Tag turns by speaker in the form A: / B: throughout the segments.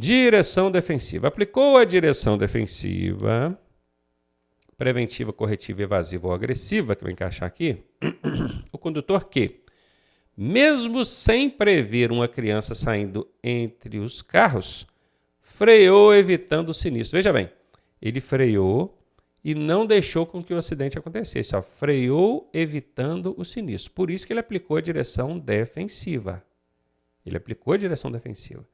A: Direção defensiva. Aplicou a direção defensiva, preventiva, corretiva, evasiva ou agressiva, que vai encaixar aqui, o condutor que, mesmo sem prever uma criança saindo entre os carros, freou evitando o sinistro. Veja bem, ele freou e não deixou com que o acidente acontecesse. Ó, freou evitando o sinistro. Por isso que ele aplicou a direção defensiva. Ele aplicou a direção defensiva.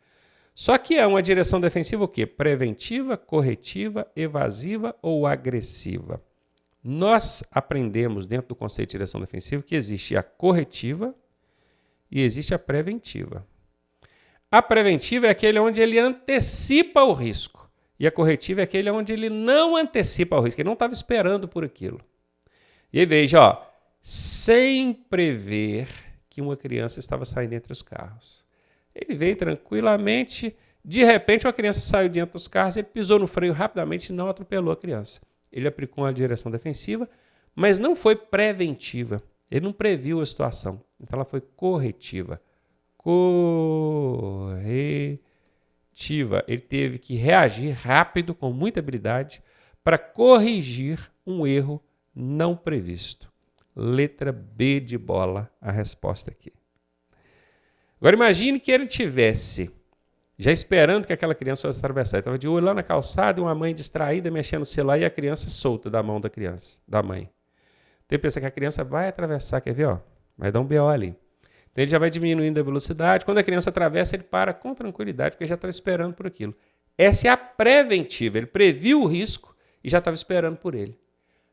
A: Só que é uma direção defensiva o quê? Preventiva, corretiva, evasiva ou agressiva? Nós aprendemos dentro do conceito de direção defensiva que existe a corretiva e existe a preventiva. A preventiva é aquele onde ele antecipa o risco. E a corretiva é aquele onde ele não antecipa o risco. Ele não estava esperando por aquilo. E aí veja, ó, sem prever que uma criança estava saindo entre os carros. Ele veio tranquilamente, de repente uma criança saiu dentro dos carros, ele pisou no freio rapidamente e não atropelou a criança. Ele aplicou uma direção defensiva, mas não foi preventiva. Ele não previu a situação. Então ela foi corretiva. Corretiva. Ele teve que reagir rápido, com muita habilidade, para corrigir um erro não previsto. Letra B de bola, a resposta aqui. Agora imagine que ele tivesse já esperando que aquela criança fosse atravessar. Ele estava de olho lá na calçada e uma mãe distraída mexendo no celular e a criança solta da mão da criança, da mãe. Então ele pensa que a criança vai atravessar, quer ver? Ó, vai dar um BO ali. Então ele já vai diminuindo a velocidade. Quando a criança atravessa, ele para com tranquilidade, porque ele já estava esperando por aquilo. Essa é a preventiva. Ele previu o risco e já estava esperando por ele.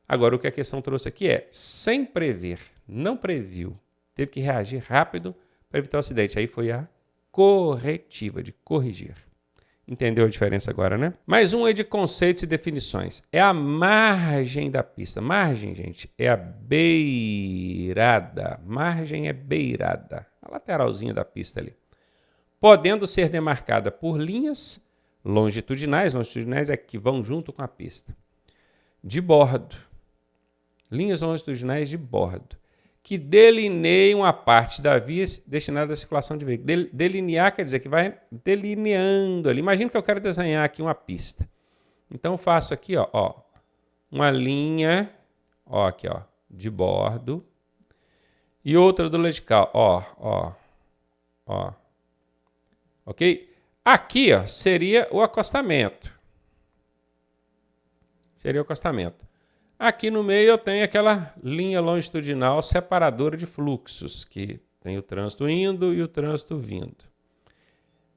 A: Agora, o que a questão trouxe aqui é, sem prever, não previu, teve que reagir rápido para evitar o acidente. Aí foi a corretiva, de corrigir. Entendeu a diferença agora, né? Mais um é de conceitos e definições. É a margem da pista. Margem, gente, é a beirada. Margem é beirada. A lateralzinha da pista ali. Podendo ser demarcada por linhas longitudinais. Longitudinais é que vão junto com a pista. De bordo. Linhas longitudinais de bordo. Que delineiam a parte da via destinada à circulação de veículos. Delinear quer dizer que vai delineando ali. Imagina que eu quero desenhar aqui uma pista. Então eu faço aqui, ó, uma linha, ó, aqui, ó, de bordo e outra do lado de cá, ó. OK? Aqui, ó, seria o acostamento. Seria o acostamento. Aqui no meio eu tenho aquela linha longitudinal separadora de fluxos, que tem o trânsito indo e o trânsito vindo.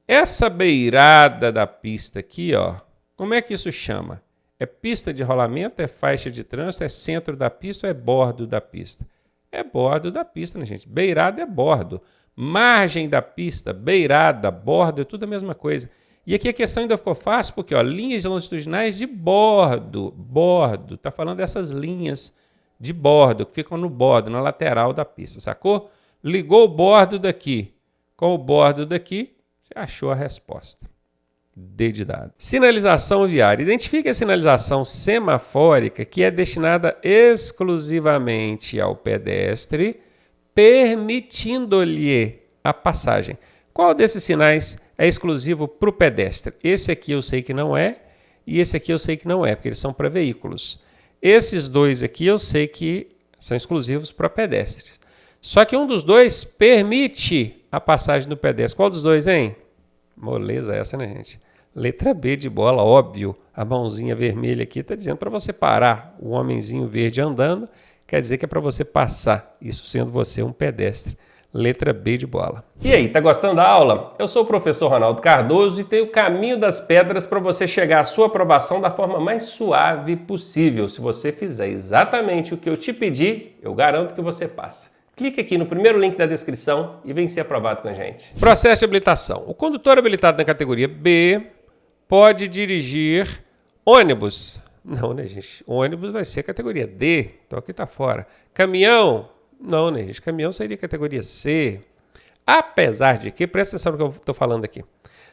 A: Essa beirada da pista aqui, ó, como é que isso chama? É pista de rolamento, é faixa de trânsito, é centro da pista ou é bordo da pista? É bordo da pista, né, gente? Beirada é bordo. Margem da pista, beirada, bordo, é tudo a mesma coisa. E aqui a questão ainda ficou fácil, porque ó, linhas longitudinais de bordo, está falando dessas linhas de bordo, que ficam no bordo, na lateral da pista, sacou? Ligou o bordo daqui com o bordo daqui, você achou a resposta. D de dado. Sinalização viária. Identifique a sinalização semafórica que é destinada exclusivamente ao pedestre, permitindo-lhe a passagem. Qual desses sinais é exclusivo para o pedestre? Esse aqui eu sei que não é, e esse aqui eu sei que não é, porque eles são para veículos. Esses dois aqui eu sei que são exclusivos para pedestres. Só que um dos dois permite a passagem do pedestre. Qual dos dois, hein? Moleza essa, né, gente? Letra B de bola, óbvio. A mãozinha vermelha aqui está dizendo para você parar. O homenzinho verde andando quer dizer que é para você passar, isso sendo você um pedestre. Letra B de bola. E aí, tá gostando da aula? Eu sou o professor Ronaldo Cardoso e tenho o caminho das pedras para você chegar à sua aprovação da forma mais suave possível. Se você fizer exatamente o que eu te pedi, eu garanto que você passa. Clique aqui no primeiro link da descrição e vem ser aprovado com a gente. Processo de habilitação. O condutor habilitado na categoria B pode dirigir ônibus. Não, né, gente? Ônibus vai ser categoria D, então aqui tá fora. Caminhão. Não, né, gente? Caminhão seria categoria C. Apesar de que, presta atenção no que eu estou falando aqui.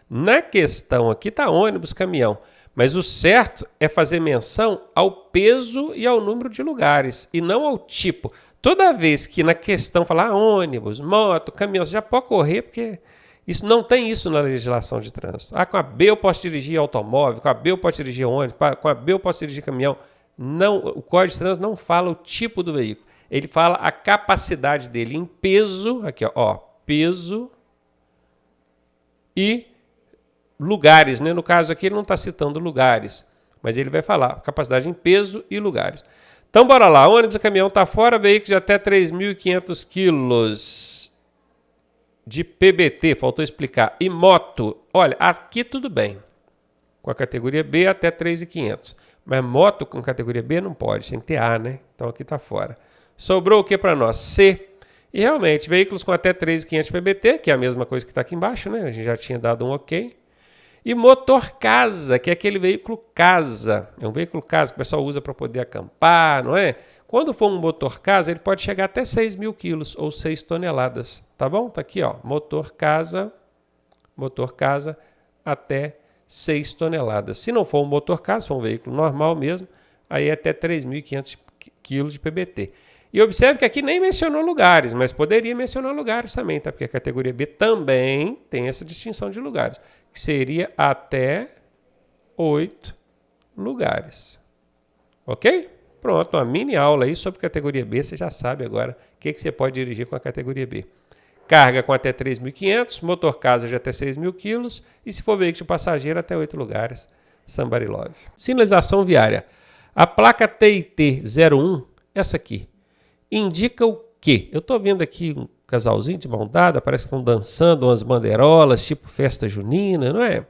A: Na questão aqui está ônibus, caminhão. Mas o certo é fazer menção ao peso e ao número de lugares, e não ao tipo. Toda vez que na questão falar ônibus, moto, caminhão, você já pode correr, porque Isso não tem isso na legislação de trânsito. Ah, com a B eu posso dirigir automóvel, com a B eu posso dirigir ônibus, com a B eu posso dirigir caminhão. Não, o Código de Trânsito não fala o tipo do veículo. Ele fala a capacidade dele em peso, aqui ó, peso e lugares, né? No caso aqui ele não está citando lugares, mas ele vai falar capacidade em peso e lugares. Então bora lá, ônibus e caminhão está fora, veículo de até 3.500 quilos de PBT, faltou explicar. E moto, olha, aqui tudo bem, com a categoria B até 3.500. Mas moto com categoria B não pode, tem que ter A, né? Então aqui está fora. Sobrou o que para nós? C. E realmente, veículos com até 3.500 PBT, que é a mesma coisa que está aqui embaixo, né? A gente já tinha dado um ok. E motor casa, que é aquele veículo casa. É um veículo casa que o pessoal usa para poder acampar, não é? Quando for um motor casa, ele pode chegar até 6.000 quilos ou 6 toneladas. Tá bom? Tá aqui, ó. Motor casa até 6 toneladas. Se não for um motor casa, for um veículo normal mesmo, aí é até 3.500 quilos de PBT. E observe que aqui nem mencionou lugares, mas poderia mencionar lugares também, tá? Porque a categoria B também tem essa distinção de lugares, que seria até 8 lugares. Ok? Pronto, uma mini aula aí sobre categoria B, você já sabe agora o que você pode dirigir com a categoria B. Carga com até 3.500, motor casa de até 6.000 quilos e se for veículo de passageiro até 8 lugares. Somebody love. Sinalização viária. A placa TIT 01, essa aqui, indica o quê? Eu estou vendo aqui um casalzinho de mão dada, parece que estão dançando umas bandeirolas, tipo festa junina, não é?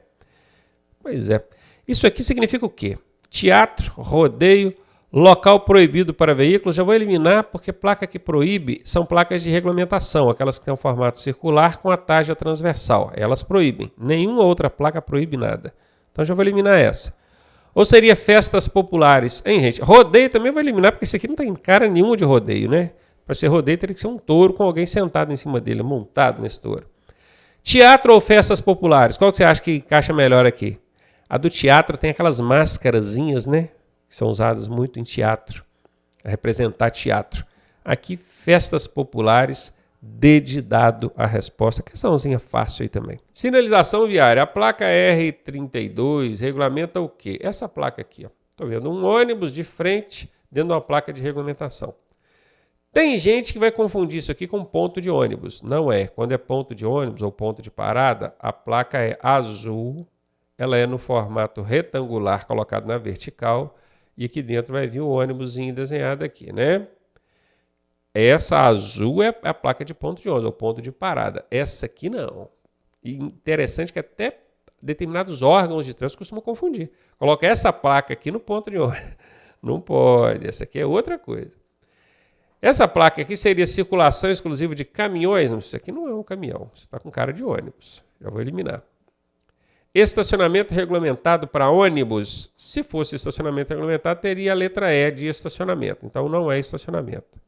A: Pois é. Isso aqui significa o quê? Teatro, rodeio, local proibido para veículos. Já vou eliminar porque placa que proíbe são placas de regulamentação, aquelas que têm um formato circular com a tarja transversal. Elas proíbem. Nenhuma outra placa proíbe nada. Então já vou eliminar essa. Ou seria festas populares, hein, gente? Rodeio também vou eliminar porque isso aqui não tem cara nenhuma de rodeio, né? Para ser rodeio teria que ser um touro com alguém sentado em cima dele, montado nesse touro. Teatro ou festas populares? Qual que você acha que encaixa melhor aqui? A do teatro tem aquelas máscarazinhas, né? Que são usadas muito em teatro, a representar teatro. Aqui, festas populares, D de dado a resposta. Questãozinha fácil aí também. Sinalização viária. A placa R32 regulamenta o quê? Essa placa aqui, ó. Estou vendo um ônibus de frente dentro de uma placa de regulamentação. Tem gente que vai confundir isso aqui com ponto de ônibus. Não é. Quando é ponto de ônibus ou ponto de parada, a placa é azul. Ela é no formato retangular colocado na vertical. E aqui dentro vai vir o ônibusinho desenhado aqui, né? Essa azul é a placa de ponto de ônibus, ou ponto de parada. Essa aqui não. E interessante que até determinados órgãos de trânsito costumam confundir. Coloca essa placa aqui no ponto de ônibus. Não pode, essa aqui é outra coisa. Essa placa aqui seria circulação exclusiva de caminhões. Isso aqui não é um caminhão, você está com cara de ônibus. Já vou eliminar. Estacionamento regulamentado para ônibus. Se fosse estacionamento regulamentado, teria a letra E de estacionamento. Então, não é estacionamento.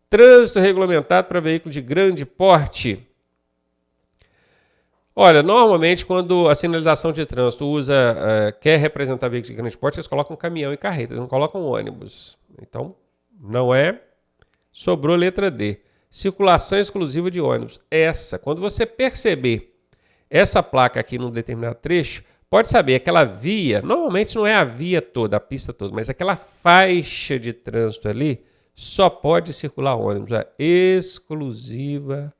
A: Trânsito regulamentado para veículo de grande porte. Olha, normalmente, quando a sinalização de trânsito quer representar veículo de grande porte, eles colocam caminhão e carreta, eles não colocam ônibus. Então, não é. Sobrou letra D. Circulação exclusiva de ônibus. Essa, quando você perceber essa placa aqui num determinado trecho, pode saber, aquela via, normalmente não é a via toda, a pista toda, mas aquela faixa de trânsito ali, só pode circular ônibus, é exclusiva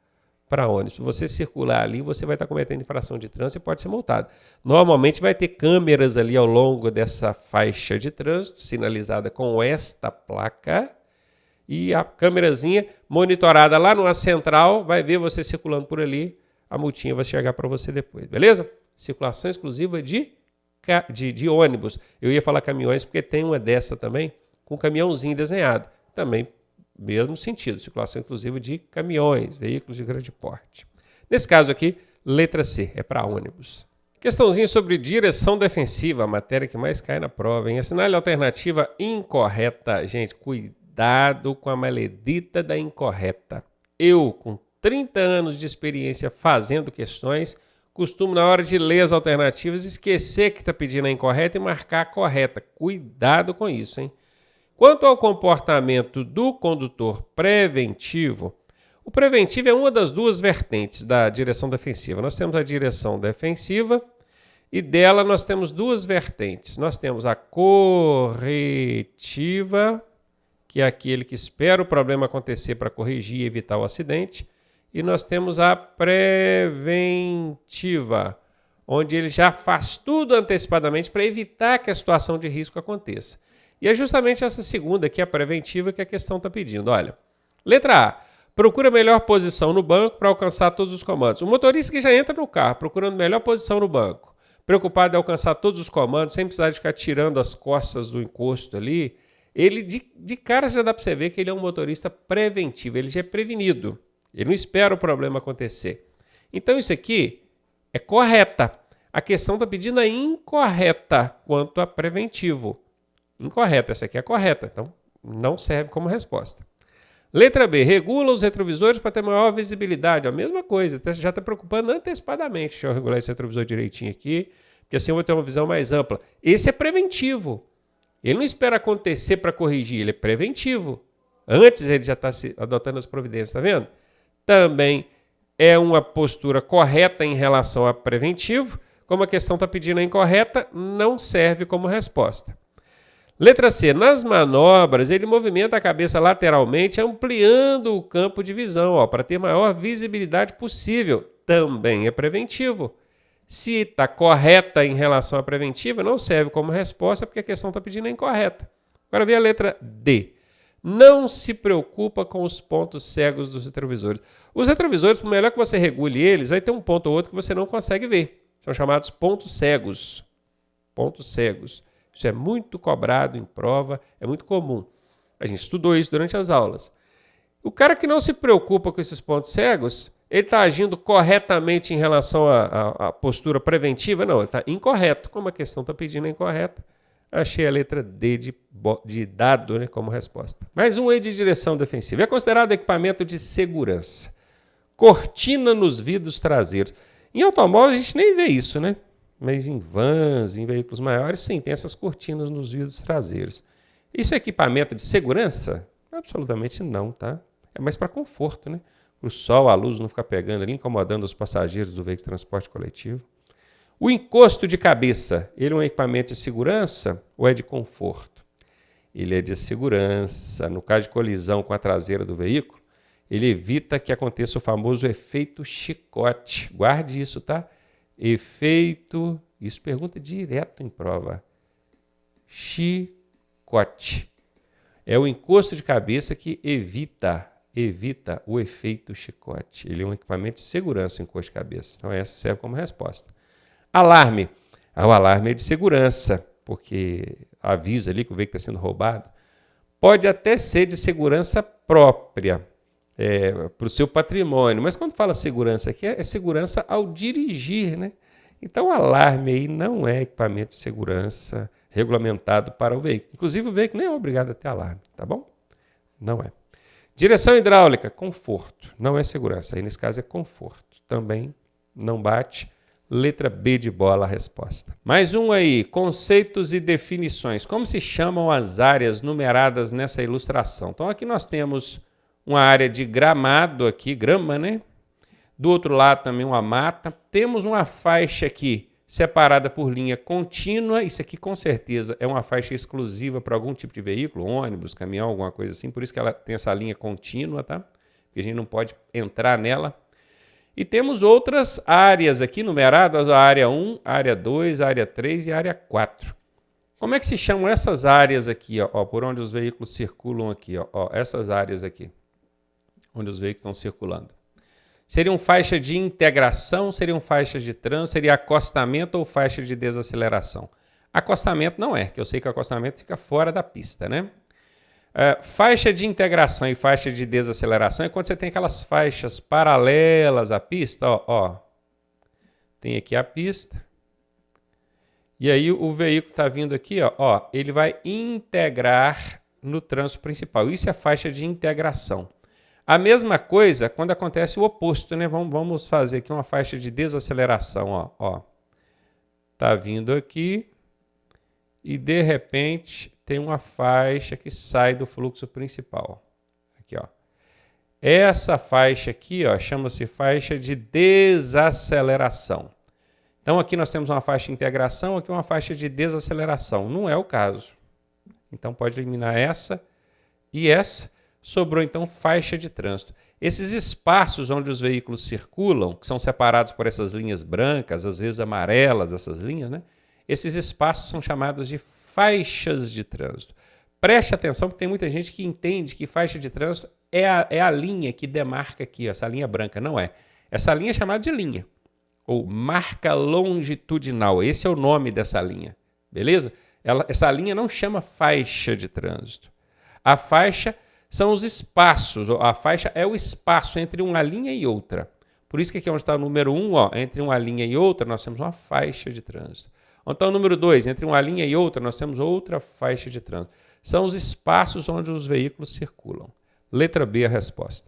A: para ônibus. Se você circular ali, você vai estar cometendo infração de trânsito e pode ser multado. Normalmente vai ter câmeras ali ao longo dessa faixa de trânsito, sinalizada com esta placa, e a câmerazinha monitorada lá numa central vai ver você circulando por ali. A multinha vai chegar para você depois, beleza? Circulação exclusiva de ônibus. Eu ia falar caminhões porque tem uma dessa também com caminhãozinho desenhado. Também, mesmo sentido, circulação exclusiva de caminhões, veículos de grande porte. Nesse caso aqui, letra C, é para ônibus. Questãozinha sobre direção defensiva, a matéria que mais cai na prova, hein? Assinale a alternativa incorreta. Gente, cuidado com a maledita da incorreta. Eu, com 30 anos de experiência fazendo questões, costumo, na hora de ler as alternativas, esquecer que está pedindo a incorreta e marcar a correta. Cuidado com isso, hein? Quanto ao comportamento do condutor preventivo, O preventivo é uma das duas vertentes da direção defensiva. Nós temos a direção defensiva e dela nós temos duas vertentes. Nós temos a corretiva, que é aquele que espera o problema acontecer para corrigir e evitar o acidente. E nós temos a preventiva, onde ele já faz tudo antecipadamente para evitar que a situação de risco aconteça. E é justamente essa segunda, que é a preventiva, que a questão está pedindo. Olha, letra A. Procura a melhor posição no banco para alcançar todos os comandos. O motorista que já entra no carro procurando a melhor posição no banco, preocupado em alcançar todos os comandos, sem precisar de ficar tirando as costas do encosto ali, ele de cara já dá para você ver que ele é um motorista preventivo, ele já é prevenido. Ele não espera o problema acontecer. Então isso aqui é correta. A questão está pedindo a incorreta quanto a preventivo. Incorreta, essa aqui é correta, então não serve como resposta. Letra B, regula os retrovisores para ter maior visibilidade. A mesma coisa, já está preocupando antecipadamente. Deixa eu regular esse retrovisor direitinho aqui, porque assim eu vou ter uma visão mais ampla. Esse é preventivo. Ele não espera acontecer para corrigir, ele é preventivo. Antes ele já está adotando as providências, está vendo? Também é uma postura correta em relação a preventivo. Como a questão está pedindo a incorreta, não serve como resposta. Letra C. Nas manobras, ele movimenta a cabeça lateralmente, ampliando o campo de visão, para ter maior visibilidade possível. Também é preventivo. Se está correta em relação à preventiva, não serve como resposta, porque a questão está pedindo a incorreta. Agora vê a letra D. Não se preocupa com os pontos cegos dos retrovisores. Os retrovisores, por melhor que você regule eles, vai ter um ponto ou outro que você não consegue ver. São chamados pontos cegos. Pontos cegos. Isso é muito cobrado em prova, é muito comum. A gente estudou isso durante as aulas. O cara que não se preocupa com esses pontos cegos, ele está agindo corretamente em relação à postura preventiva? Não, ele está incorreto. Como a questão está pedindo a incorreta, achei a letra D de dado, né, como resposta. Mais um aí de direção defensiva. É considerado equipamento de segurança. Cortina nos vidros traseiros. Em automóvel a gente nem vê isso, né? Mas em vans, em veículos maiores, sim, tem essas cortinas nos vidros traseiros. Isso é equipamento de segurança? Absolutamente não, tá? É mais para conforto, né? Para o sol, a luz não ficar pegando ali, incomodando os passageiros do veículo de transporte coletivo. O encosto de cabeça, ele é um equipamento de segurança ou é de conforto? Ele é de segurança. No caso de colisão com a traseira do veículo, ele evita que aconteça o famoso efeito chicote. Guarde isso, tá? Efeito, isso pergunta direto em prova. Chicote. É o encosto de cabeça que evita o efeito chicote. Ele é um equipamento de segurança, o encosto de cabeça. Então essa serve como resposta. Alarme. O alarme é de segurança, porque avisa ali que o veículo está sendo roubado. Pode até ser de segurança própria, para o seu patrimônio. Mas quando fala segurança aqui, é segurança ao dirigir, né? Então o alarme aí não é equipamento de segurança regulamentado para o veículo. Inclusive o veículo nem é obrigado a ter alarme, tá bom? Não é. Direção hidráulica, conforto. Não é segurança. Aí nesse caso é conforto. Também não bate. Letra B de bola a resposta. Mais um aí, conceitos e definições. Como se chamam as áreas numeradas nessa ilustração? Então aqui nós temos uma área de gramado aqui, grama, né? Do outro lado também uma mata. Temos uma faixa aqui separada por linha contínua. Isso aqui com certeza é uma faixa exclusiva para algum tipo de veículo, ônibus, caminhão, alguma coisa assim. Por isso que ela tem essa linha contínua, tá? Porque a gente não pode entrar nela. E temos outras áreas aqui numeradas, a área 1, a área 2, a área 3 e a área 4. Como é que se chamam essas áreas aqui, ó, por onde os veículos circulam aqui, ó, essas áreas aqui, onde os veículos estão circulando? Seriam faixas de integração, seriam faixas de trânsito, seria acostamento ou faixa de desaceleração? Acostamento não é, que eu sei que o acostamento fica fora da pista, né? Faixa de integração e faixa de desaceleração é quando você tem aquelas faixas paralelas à pista, ó. Tem aqui a pista. E aí o veículo está vindo aqui, ó, ele vai integrar no trânsito principal. Isso é faixa de integração. A mesma coisa quando acontece o oposto, né? Vamos fazer aqui uma faixa de desaceleração, ó. Tá vindo aqui e de repente tem uma faixa que sai do fluxo principal. Aqui, ó. Essa faixa aqui, ó, chama-se faixa de desaceleração. Então aqui nós temos uma faixa de integração, aqui uma faixa de desaceleração. Não é o caso. Então pode eliminar essa e essa. Sobrou então faixa de trânsito. Esses espaços onde os veículos circulam, que são separados por essas linhas brancas, às vezes amarelas, essas linhas, né? Esses espaços são chamados de faixas de trânsito. Preste atenção, porque tem muita gente que entende que faixa de trânsito é a linha que demarca aqui, essa linha branca. Não é. Essa linha é chamada de linha, ou marca longitudinal. Esse é o nome dessa linha, beleza? Essa linha não chama faixa de trânsito. A faixa são os espaços, a faixa é o espaço entre uma linha e outra. Por isso que aqui onde está o número 1, ó, entre uma linha e outra, nós temos uma faixa de trânsito. Onde está o número 2, entre uma linha e outra, nós temos outra faixa de trânsito. São os espaços onde os veículos circulam. Letra B a resposta.